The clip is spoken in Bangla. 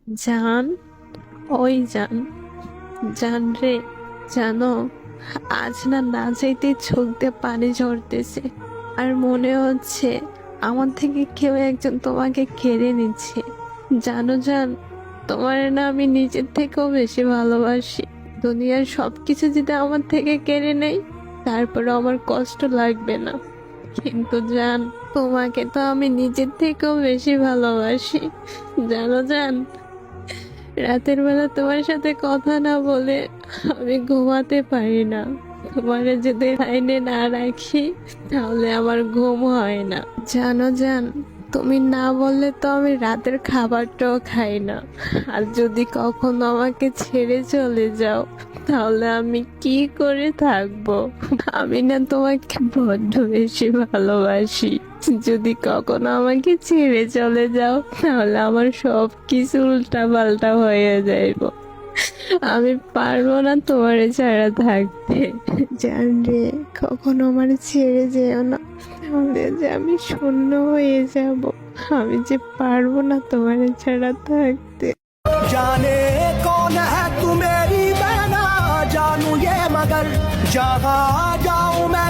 জান, ওই জান, জান রে, জানো আজ না না চাইতে চোখ দিয়ে পানি ঝরতেছে। আর মনে হচ্ছে আমার থেকে কেউ একজন তোমাকে কেড়ে নিচ্ছে। জানো জান, তোমার না আমি নিজের থেকেও বেশি ভালোবাসি। দুনিয়ার সবকিছু যদি আমার থেকে কেড়ে নেই, তারপরে আমার কষ্ট লাগবে না। কিন্তু জান, তোমাকে তো আমি নিজের থেকেও বেশি ভালোবাসি। জানো জান, রাতের বেলা তোমার সাথে কথা না বলে আমি ঘুমাতে পারি না। তোমারে যদি লাইনে না রাখি তাহলে আমার ঘুম হয় না। জানো জান, তুমি না বললে তো আমি রাতের খাবারটাও খাই না। আর যদি কখনো আমাকে ছেড়ে চলে যাও তাহলে আমি কি করে থাকবো? আমি না তোমাকে বড্ড বেশি ভালোবাসি। যদি কখনো আমাকে ছেড়ে চলে যাও তাহলে আমার সব কিছু উল্টা পাল্টা হয়ে যাইব। আমি পারবো না তোমার ছাড়া থাকতে। জান রে, কখনো আমার ছেড়ে যেও না, তাহলে যে আমি শূন্য হয়ে যাব। আমি যে পারবো না তোমার ছাড়া থাকতে। जाने कौन है तू मेरी बहना, जानू ये मगर जहाँ जाऊँ मैं